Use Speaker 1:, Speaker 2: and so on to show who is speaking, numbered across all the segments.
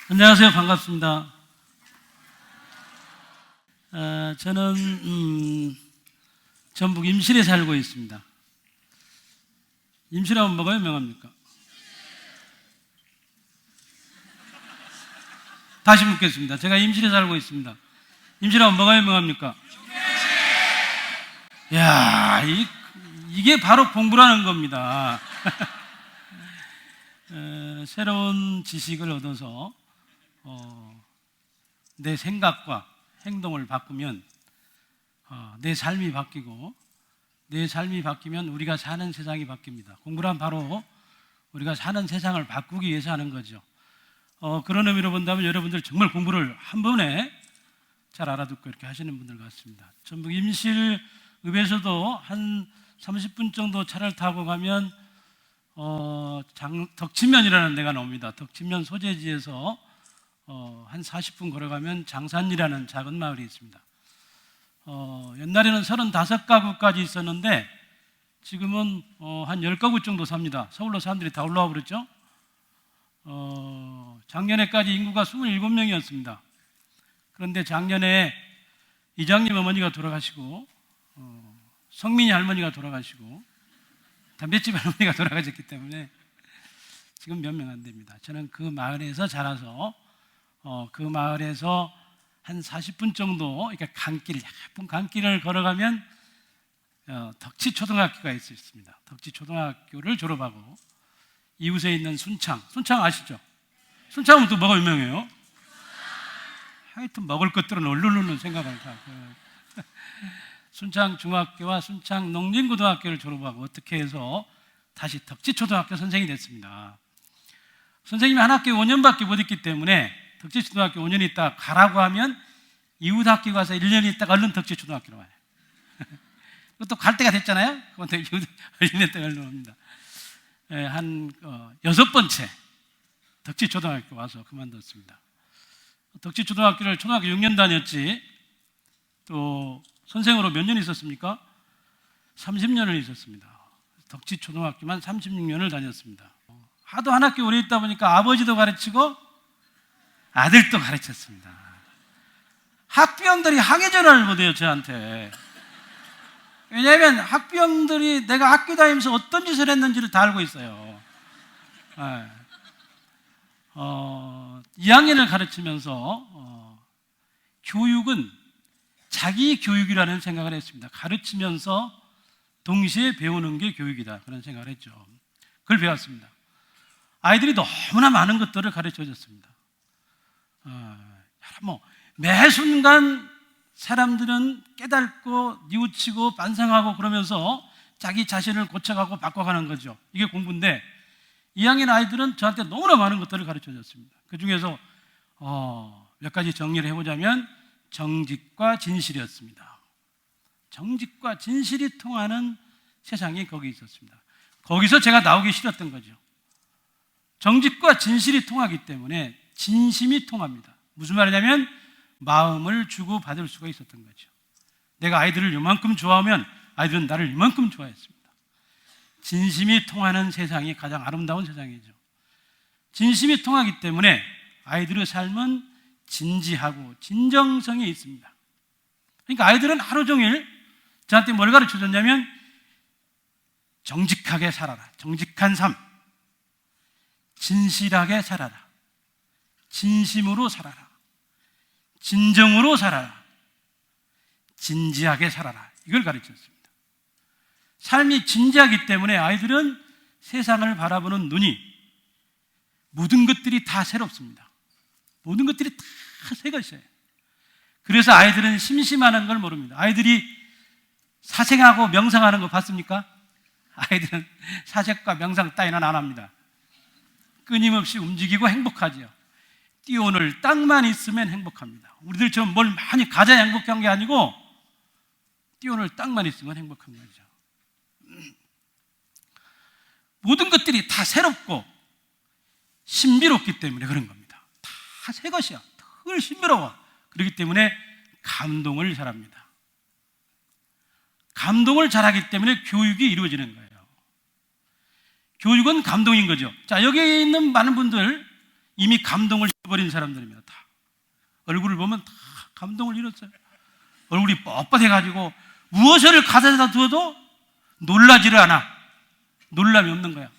Speaker 1: 안녕하세요. 반갑습니다. 저는 전북 임실에 살고 있습니다. 임실하면 뭐가 유명합니까? 다시 묻겠습니다. 제가 임실에 살고 있습니다. 임실하면 뭐가 유명합니까? 이야, 이게 바로 공부라는 겁니다. 새로운 지식을 얻어서 내 생각과 행동을 바꾸면 내 삶이 바뀌고, 내 삶이 바뀌면 우리가 사는 세상이 바뀝니다. 공부란 바로 우리가 사는 세상을 바꾸기 위해서 하는 거죠. 그런 의미로 본다면 여러분들 정말 공부를 한 번에 잘 알아듣고 이렇게 하시는 분들 같습니다. 전북 임실읍에서도 한 30분 정도 차를 타고 가면 덕친면이라는 데가 나옵니다. 덕친면 소재지에서 한 40분 걸어가면 장산이라는 작은 마을이 있습니다. 옛날에는 35가구까지 있었는데 지금은 한 10가구 정도 삽니다. 서울로 사람들이 다 올라와 버렸죠. 작년에까지 인구가 27명이었습니다. 그런데 작년에 이장님 어머니가 돌아가시고 성민이 할머니가 돌아가시고 담배집 할머니가 돌아가셨기 때문에 지금 몇 명 안 됩니다. 저는 그 마을에서 자라서 그 마을에서 한 40분 정도 이렇게 예쁜 강길을 걸어가면 덕지초등학교가 있습니다. 덕지초등학교를 졸업하고 이웃에 있는 순창 아시죠? 순창은 또 뭐가 유명해요? 하여튼 먹을 것들은 얼른 생각을 다. 순창 중학교와 순창 농진고등학교를 졸업하고 어떻게 해서 다시 덕지초등학교 선생이 됐습니다. 선생님이 한 학교에 5년밖에 못 있기 때문에 덕지초등학교 5년 있다가 가라고 하면 이웃 학교 가서 1년 있다가 얼른 덕지초등학교로 와요. 또 갈 때가 됐잖아요. 그런데 이웃 1년 있다가 얼른 옵니다. 한 6번째 덕지초등학교 와서 그만뒀습니다. 덕지초등학교를 초등학교 6년 다녔지, 또 선생으로 몇 년 있었습니까? 30년을 있었습니다. 덕지초등학교만 36년을 다녔습니다. 하도 한 학교 오래 있다 보니까 아버지도 가르치고 아들도 가르쳤습니다. 학부형들이 항해 전화를 못해요, 저한테. 왜냐하면 학부형들이 내가 학교 다니면서 어떤 짓을 했는지를 다 알고 있어요. 2학년을 가르치면서 교육은 자기 교육이라는 생각을 했습니다. 가르치면서 동시에 배우는 게 교육이다, 그런 생각을 했죠. 그걸 배웠습니다. 아이들이 너무나 많은 것들을 가르쳐줬습니다. 매 순간 사람들은 깨닫고 뉘우치고 반성하고 그러면서 자기 자신을 고쳐가고 바꿔가는 거죠. 이게 공부인데 2학년 아이들은 저한테 너무나 많은 것들을 가르쳐줬습니다. 그 중에서 몇 가지 정리를 해보자면 정직과 진실이었습니다. 정직과 진실이 통하는 세상이 거기 있었습니다. 거기서 제가 나오기 싫었던 거죠. 정직과 진실이 통하기 때문에 진심이 통합니다. 무슨 말이냐면 마음을 주고 받을 수가 있었던 거죠. 내가 아이들을 이만큼 좋아하면 아이들은 나를 이만큼 좋아했습니다. 진심이 통하는 세상이 가장 아름다운 세상이죠. 진심이 통하기 때문에 아이들의 삶은 진지하고 진정성이 있습니다. 그러니까 아이들은 하루 종일 저한테 뭘 가르쳐줬냐면 정직하게 살아라, 정직한 삶, 진실하게 살아라, 진심으로 살아라, 진정으로 살아라, 진지하게 살아라, 이걸 가르쳤습니다. 삶이 진지하기 때문에 아이들은 세상을 바라보는 눈이, 모든 것들이 다 새롭습니다. 모든 것들이 다 새 것이에요. 그래서 아이들은 심심하는 걸 모릅니다. 아이들이 사색하고 명상하는 거 봤습니까? 아이들은 사색과 명상 따위는 안 합니다. 끊임없이 움직이고 행복하지요. 뛰어오를 땅만 있으면 행복합니다. 우리들처럼 뭘 많이 가져야 행복한 게 아니고 뛰어오를 땅만 있으면 행복한 거죠. 모든 것들이 다 새롭고 신비롭기 때문에 그런 겁니다. 다 새 것이야. 늘 신비로워. 그렇기 때문에 감동을 잘합니다. 감동을 잘하기 때문에 교육이 이루어지는 거예요. 교육은 감동인 거죠. 자, 여기 있는 많은 분들 이미 감동을 잃어버린 사람들입니다. 다 얼굴을 보면 다 감동을 잃었어요. 얼굴이 뻣뻣해가지고 무엇을 가져다 두어도 놀라지를 않아. 놀람이 없는 거야.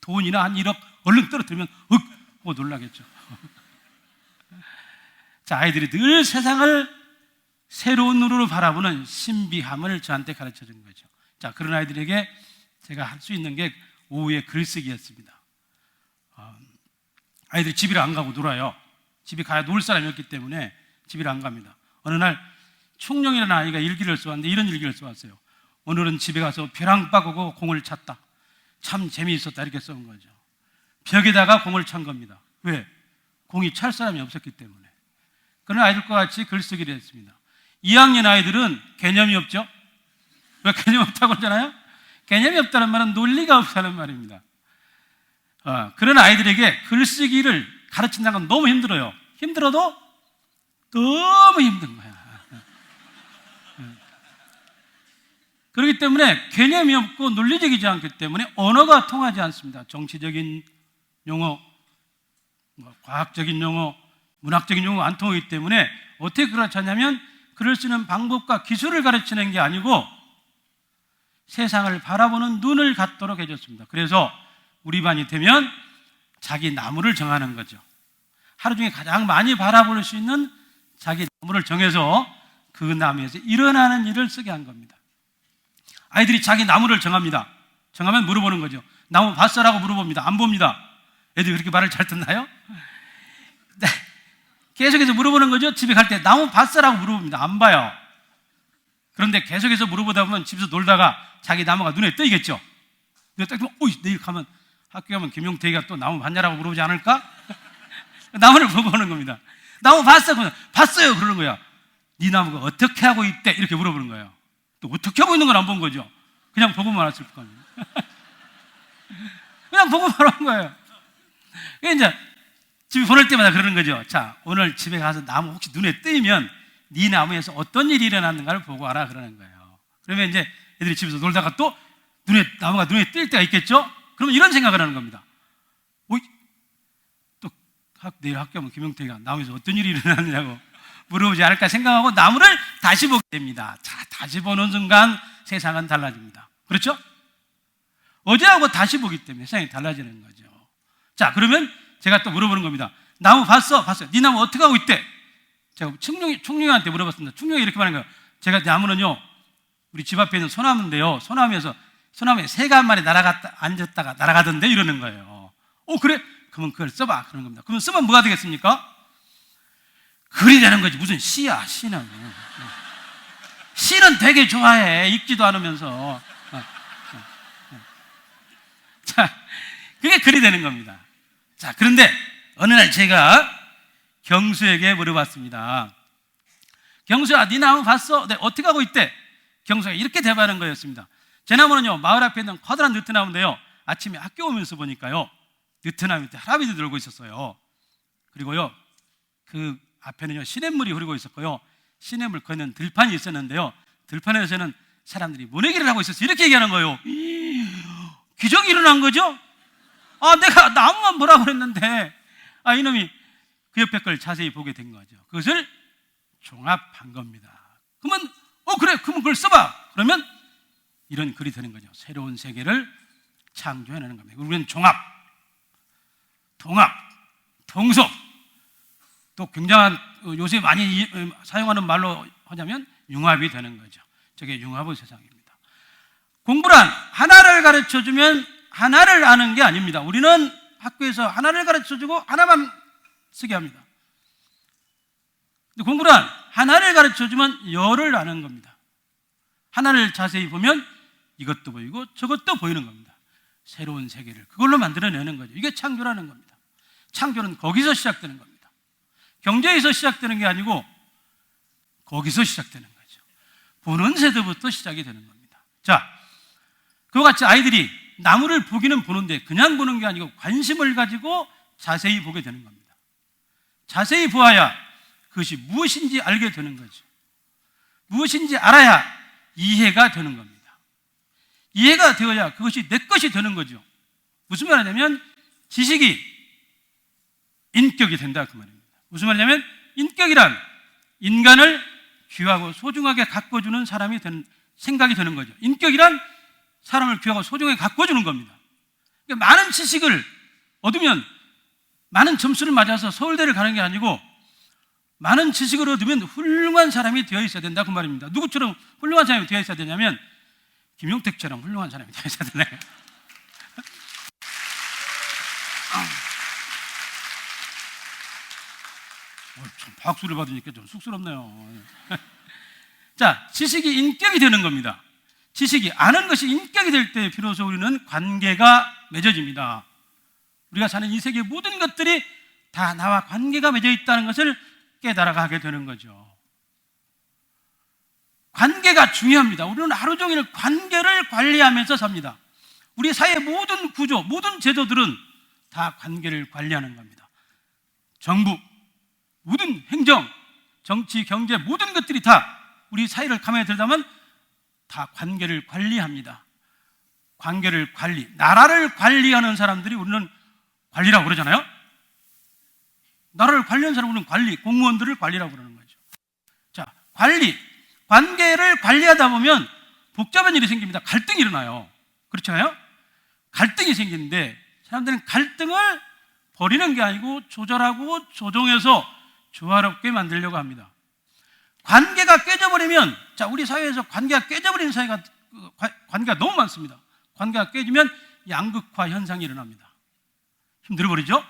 Speaker 1: 돈이나 한 1억 얼른 떨어뜨리면 하고 놀라겠죠. 자, 아이들이 늘 세상을 새로운 눈으로 바라보는 신비함을 저한테 가르쳐 준 거죠. 자, 그런 아이들에게 제가 할 수 있는 게 오후에 글쓰기였습니다. 아이들이 집에 안 가고 놀아요. 집에 가야 놀 사람이 없기 때문에 집에 안 갑니다. 어느 날 충룡이라는 아이가 일기를 써왔는데 이런 일기를 써왔어요. 오늘은 집에 가서 벼랑 빠고 공을 찼다. 참 재미있었다. 이렇게 써온 거죠. 벽에다가 공을 찬 겁니다. 왜? 공이 찰 사람이 없었기 때문에. 그런 아이들과 같이 글쓰기를 했습니다. 2학년 아이들은 개념이 없죠? 왜 개념 없다고 하잖아요? 개념이 없다는 말은 논리가 없다는 말입니다. 그런 아이들에게 글쓰기를 가르친다는 건 너무 힘들어요. 힘들어도 너무 힘든 거야. 그렇기 때문에 개념이 없고 논리적이지 않기 때문에 언어가 통하지 않습니다. 정치적인 용어, 과학적인 용어, 문학적인 용어가 안 통하기 때문에 어떻게 가르쳤냐면 글을 쓰는 방법과 기술을 가르치는 게 아니고 세상을 바라보는 눈을 갖도록 해줬습니다. 그래서 우리 반이 되면 자기 나무를 정하는 거죠. 하루 중에 가장 많이 바라볼 수 있는 자기 나무를 정해서 그 나무에서 일어나는 일을 쓰게 한 겁니다. 아이들이 자기 나무를 정합니다. 정하면 물어보는 거죠. 나무 봤어라고 물어봅니다. 안 봅니다. 애들이 그렇게 말을 잘 듣나요? 네. 계속해서 물어보는 거죠. 집에 갈 때 나무 봤어라고 물어봅니다. 안 봐요. 그런데 계속해서 물어보다 보면 집에서 놀다가 자기 나무가 눈에 뜨이겠죠. 딱 보면 내일 가면 학교 가면 김용태가 또 나무 봤냐라고 물어보지 않을까? 나무를 보고 오는 겁니다. 나무 봤어? 그러면 봤어요. 그러는 거야. 네 나무가 어떻게 하고 있대? 이렇게 물어보는 거예요. 또 어떻게 하고 있는 건 안 본 거죠. 그냥 보고만 왔을 거 아니에요. 그냥 보고만 한 거예요. 이제 집에 보낼 때마다 그러는 거죠. 자, 오늘 집에 가서 나무 혹시 눈에 뜨이면 네 나무에서 어떤 일이 일어났는가를 보고 와라 그러는 거예요. 그러면 이제 애들이 집에서 놀다가 또 나무가 눈에 뜰 때가 있겠죠? 그러면 이런 생각을 하는 겁니다. 또 내일 학교 가면 김용태가 나무에서 어떤 일이 일어났느냐고 물어보지 않을까 생각하고 나무를 다시 보게 됩니다. 자, 다시 보는 순간 세상은 달라집니다. 그렇죠? 어제하고 다시 보기 때문에 세상이 달라지는 거죠. 자, 그러면 제가 또 물어보는 겁니다. 나무 봤어? 봤어요. 네 나무 어떻게 하고 있대? 제가 충룡이한테 물어봤습니다. 충룡이 이렇게 말하는 거예요. 제가 나무는요, 우리 집 앞에 있는 소나무인데요. 소나무에 새가 한 마리 앉았다가 날아가던데 이러는 거예요. 그래? 그러면 그걸 써봐. 그러는 겁니다. 그러면 쓰면 뭐가 되겠습니까? 글이 되는 거지. 무슨 시야, 시는. 시는 되게 좋아해. 읽지도 않으면서. 자, 그게 글이 되는 겁니다. 자, 그런데 어느 날 제가 경수에게 물어봤습니다. 경수야, 네 나무 봤어? 네, 어떻게 하고 있대? 경수가 이렇게 대답하는 거였습니다. 제 나무는요, 마을 앞에 있는 커다란 느티나무인데요, 아침에 학교 오면서 보니까요, 느티나무 밑에 할아버지 놀고 있었어요. 그리고요, 그 앞에는요, 시냇물이 흐르고 있었고요, 시냇물 건너는 들판이 있었는데요, 들판에서는 사람들이 모내기를 하고 있었어요. 이렇게 얘기하는 거예요. 기적이 일어난 거죠? 내가 나무만 보라고 그랬는데, 이놈이 그 옆에 걸 자세히 보게 된 거죠. 그것을 종합한 겁니다. 그러면, 그래, 그러면 그걸 써봐. 그러면 이런 글이 되는 거죠. 새로운 세계를 창조해내는 겁니다. 우리는 종합, 통합, 통속, 또 굉장한 요새 많이 사용하는 말로 하자면 융합이 되는 거죠. 저게 융합의 세상입니다. 공부란 하나를 가르쳐주면 하나를 아는 게 아닙니다. 우리는 학교에서 하나를 가르쳐주고 하나만 쓰게 합니다. 근데 공부란 하나를 가르쳐주면 열을 아는 겁니다. 하나를 자세히 보면 이것도 보이고 저것도 보이는 겁니다. 새로운 세계를 그걸로 만들어내는 거죠. 이게 창조라는 겁니다. 창조는 거기서 시작되는 겁니다. 경제에서 시작되는 게 아니고 거기서 시작되는 거죠. 보는 세대부터 시작이 되는 겁니다. 자, 그와 같이 아이들이 나무를 보기는 보는데 그냥 보는 게 아니고 관심을 가지고 자세히 보게 되는 겁니다. 자세히 보아야 그것이 무엇인지 알게 되는 거죠. 무엇인지 알아야 이해가 되는 겁니다. 이해가 되어야 그것이 내 것이 되는 거죠. 무슨 말이냐면 지식이 인격이 된다 그 말입니다. 무슨 말이냐면 인격이란 인간을 귀하고 소중하게 가꿔주는 사람이 되는 생각이 되는 거죠. 인격이란 사람을 귀하고 소중하게 가꿔주는 겁니다. 그러니까 많은 지식을 얻으면 많은 점수를 맞아서 서울대를 가는 게 아니고 많은 지식을 얻으면 훌륭한 사람이 되어 있어야 된다 그 말입니다. 누구처럼 훌륭한 사람이 되어 있어야 되냐면 김용택처럼 훌륭한 사람이 되어 있어야 되나요? 참 박수를 받으니까 좀 쑥스럽네요. 자, 지식이 인격이 되는 겁니다. 지식이 아는 것이 인격이 될 때 비로소 우리는 관계가 맺어집니다. 우리가 사는 이 세계의 모든 것들이 다 나와 관계가 맺어 있다는 것을 깨달아가게 되는 거죠. 관계가 중요합니다. 우리는 하루 종일 관계를 관리하면서 삽니다. 우리 사회의 모든 구조, 모든 제도들은 다 관계를 관리하는 겁니다. 정부, 모든 행정, 정치, 경제 모든 것들이 다 우리 사회를 가만히 들여다보면 다 관계를 관리합니다. 관계를 관리, 나라를 관리하는 사람들이 우리는 관리라고 그러잖아요. 나라를 관리하는 사람은 우리는 관리, 공무원들을 관리라고 그러는 거죠. 자, 관리, 관계를 관리하다 보면 복잡한 일이 생깁니다. 갈등이 일어나요. 그렇잖아요. 갈등이 생기는데 사람들은 갈등을 버리는 게 아니고 조절하고 조정해서 조화롭게 만들려고 합니다. 관계가 깨져버리면, 자, 우리 사회에서 관계가 깨져버리는 사회가, 관계가 너무 많습니다. 관계가 깨지면 양극화 현상이 일어납니다. 힘들어버리죠?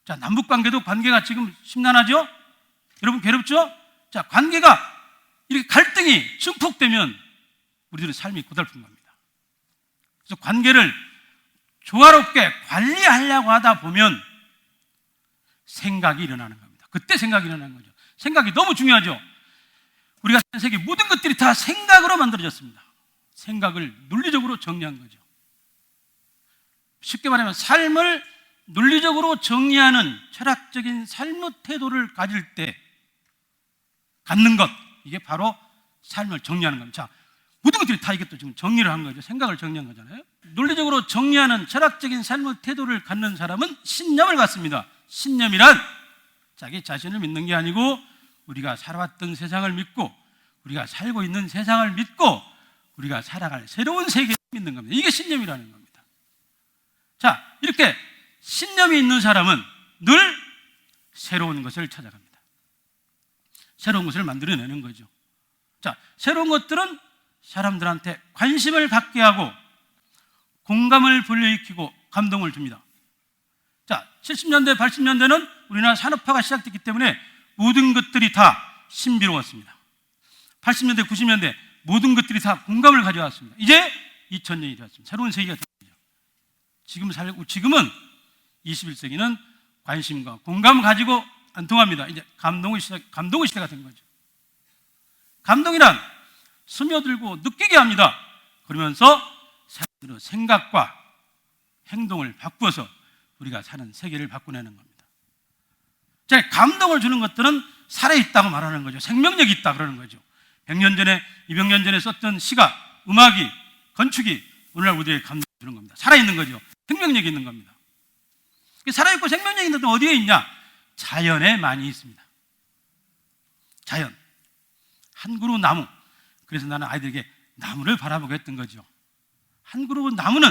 Speaker 1: 자, 남북 관계도 관계가 지금 심란하죠? 여러분 괴롭죠? 자, 관계가 이렇게 갈등이 증폭되면 우리들의 삶이 고달픈 겁니다. 그래서 관계를 조화롭게 관리하려고 하다 보면 생각이 일어나는 겁니다. 그때 생각이 일어나는 거죠. 생각이 너무 중요하죠. 우리가 사는 세계 모든 것들이 다 생각으로 만들어졌습니다. 생각을 논리적으로 정리한 거죠. 쉽게 말하면 삶을 논리적으로 정리하는 철학적인 삶의 태도를 가질 때 갖는 것, 이게 바로 삶을 정리하는 겁니다. 자, 모든 것들이 다 이것도 지금 정리를 한 거죠. 생각을 정리한 거잖아요. 논리적으로 정리하는 철학적인 삶의 태도를 갖는 사람은 신념을 갖습니다. 신념이란 자기 자신을 믿는 게 아니고 우리가 살아왔던 세상을 믿고 우리가 살고 있는 세상을 믿고 우리가 살아갈 새로운 세계를 믿는 겁니다. 이게 신념이라는 겁니다. 자, 이렇게 신념이 있는 사람은 늘 새로운 것을 찾아갑니다. 새로운 것을 만들어내는 거죠. 자, 새로운 것들은 사람들한테 관심을 갖게 하고 공감을 불러일으키고 감동을 줍니다. 자, 70년대, 80년대는 우리나라 산업화가 시작됐기 때문에 모든 것들이 다 신비로웠습니다. 80년대, 90년대 모든 것들이 다 공감을 가져왔습니다. 이제 2000년이 되었습니다. 새로운 세계가 되었죠. 지금은 21세기는 관심과 공감 가지고 안 통합니다. 이제 감동의 시대가 된 거죠. 감동이란 스며들고 느끼게 합니다. 그러면서 사람들의 생각과 행동을 바꾸어서 우리가 사는 세계를 바꾸내는 겁니다. 자, 감동을 주는 것들은 살아있다고 말하는 거죠. 생명력이 있다 그러는 거죠. 100년 전에, 200년 전에 썼던 시가, 음악이, 건축이 오늘날 우리에게 감동을 주는 겁니다. 살아있는 거죠. 생명력이 있는 겁니다. 살아있고 생명력이 있는 것은 어디에 있냐? 자연에 많이 있습니다. 자연, 한 그루 나무. 그래서 나는 아이들에게 나무를 바라보게 했던 거죠. 한 그루 나무는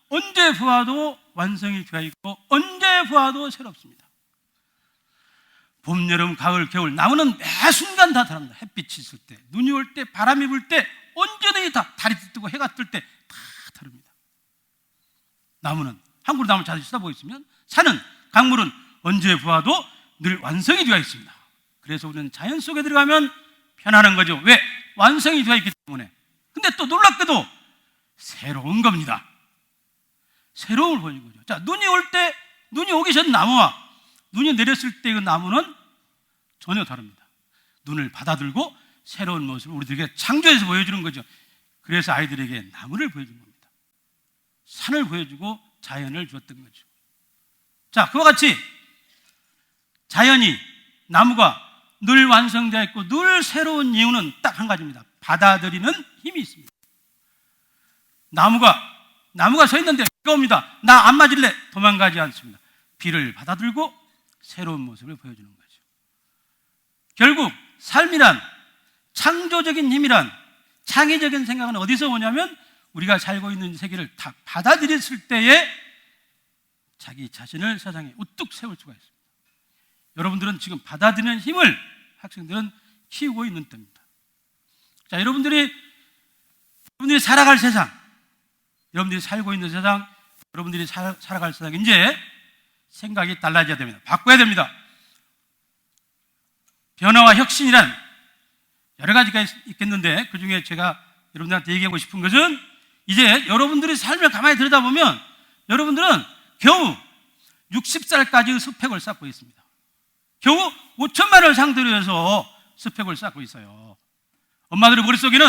Speaker 1: 언제 보아도 완성이 되어 있고 언제 보아도 새롭습니다. 봄, 여름, 가을, 겨울 나무는 매 순간 다 다릅니다. 햇빛이 있을 때, 눈이 올 때, 바람이 불 때 언제든지 다 달이 뜨고 해가 뜰 때 다 다릅니다. 나무는 한 그루 나무를 잘 쳐다보고 있으면 산은, 강물은 언제 보아도 늘 완성이 되어 있습니다. 그래서 우리는 자연 속에 들어가면 편안한 거죠. 왜? 완성이 되어 있기 때문에. 근데 또 놀랍게도 새로운 겁니다. 새로움을 보여준 거죠. 자, 눈이 올 때, 눈이 오기 전 나무와 눈이 내렸을 때 그 나무는 전혀 다릅니다. 눈을 받아들고 새로운 모습을 우리들에게 창조해서 보여주는 거죠. 그래서 아이들에게 나무를 보여준 겁니다. 산을 보여주고 자연을 주었던 거죠. 자, 그와 같이 자연이, 나무가 늘 완성되어 있고 늘 새로운 이유는 딱 한 가지입니다. 받아들이는 힘이 있습니다. 나무가 서 있는데 비가 옵니다. 나 안 맞을래. 도망가지 않습니다. 비를 받아들고 새로운 모습을 보여주는 거죠. 결국 삶이란, 창조적인 힘이란, 창의적인 생각은 어디서 오냐면 우리가 살고 있는 세계를 다 받아들였을 때에 자기 자신을 세상에 우뚝 세울 수가 있습니다. 여러분들은 지금 받아들이는 힘을 학생들은 키우고 있는 때입니다. 자, 여러분들이 살아갈 세상, 여러분들이 살고 있는 세상, 여러분들이 살아갈 세상, 이제 생각이 달라져야 됩니다. 바꿔야 됩니다. 변화와 혁신이란 여러 가지가 있겠는데 그 중에 제가 여러분들한테 얘기하고 싶은 것은 이제 여러분들이 삶을 가만히 들여다보면 여러분들은 겨우 60살까지의 스펙을 쌓고 있습니다. 겨우 5천만 원을 상대로 해서 스펙을 쌓고 있어요. 엄마들의 머릿속에는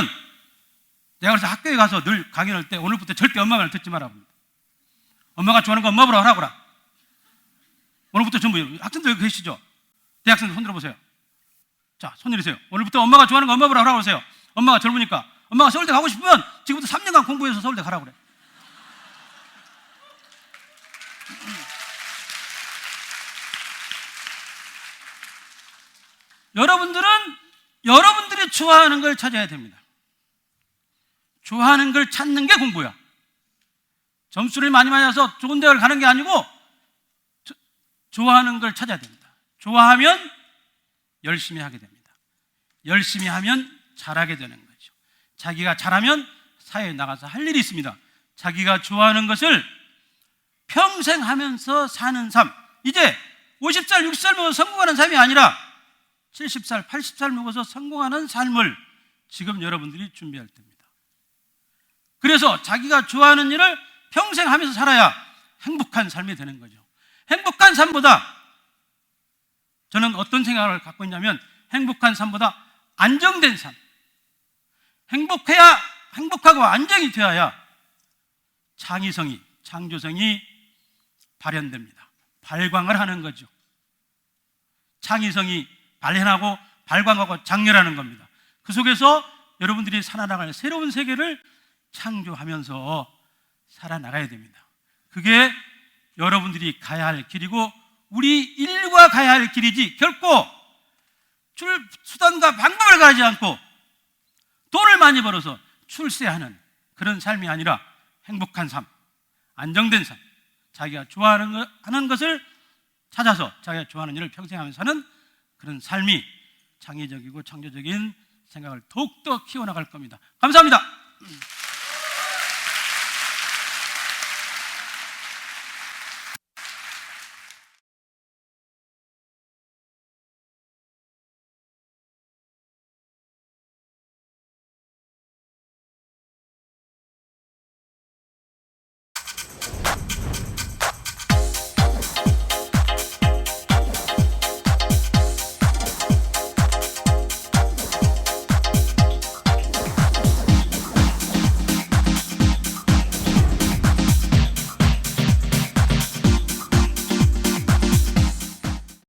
Speaker 1: 내가 그래서 학교에 가서 늘 강연할 때 오늘부터 절대 엄마 말 듣지 마라. 엄마가 좋아하는 거 엄마 보라 하라고라. 오늘부터 전부 학생들 여기 계시죠? 대학생들 손 들어보세요. 자, 손 내리세요. 오늘부터 엄마가 좋아하는 거 엄마 보라 하라고 하세요. 엄마가 젊으니까. 엄마가 서울대 가고 싶으면 지금부터 3년간 공부해서 서울대 가라고 그래. 여러분들은 여러분들이 좋아하는 걸 찾아야 됩니다. 좋아하는 걸 찾는 게 공부야. 점수를 많이 맞아서 좋은 대학을 가는 게 아니고 좋아하는 걸 찾아야 됩니다. 좋아하면 열심히 하게 됩니다. 열심히 하면 잘하게 되는 거죠. 자기가 잘하면 사회에 나가서 할 일이 있습니다. 자기가 좋아하는 것을 평생 하면서 사는 삶. 이제 50살, 60살 먹어서 성공하는 삶이 아니라 70살, 80살 먹어서 성공하는 삶을 지금 여러분들이 준비할 때입니다. 그래서 자기가 좋아하는 일을 평생 하면서 살아야 행복한 삶이 되는 거죠. 행복한 삶보다 저는 어떤 생각을 갖고 있냐면 행복한 삶보다 안정된 삶. 행복하고 안정이 되어야 창의성이, 창조성이 발현됩니다. 발광을 하는 거죠. 창의성이 발현하고 발광하고 장렬하는 겁니다. 그 속에서 여러분들이 살아나갈 새로운 세계를 창조하면서 살아나가야 됩니다. 그게 여러분들이 가야 할 길이고 우리 인류가 가야 할 길이지 결코 수단과 방법을 가지 않고 돈을 많이 벌어서 출세하는 그런 삶이 아니라 행복한 삶, 안정된 삶, 자기가 좋아하는 것을 찾아서 자기가 좋아하는 일을 평생 하면서 사는 그런 삶이 창의적이고 창조적인 생각을 더욱더 키워나갈 겁니다. 감사합니다.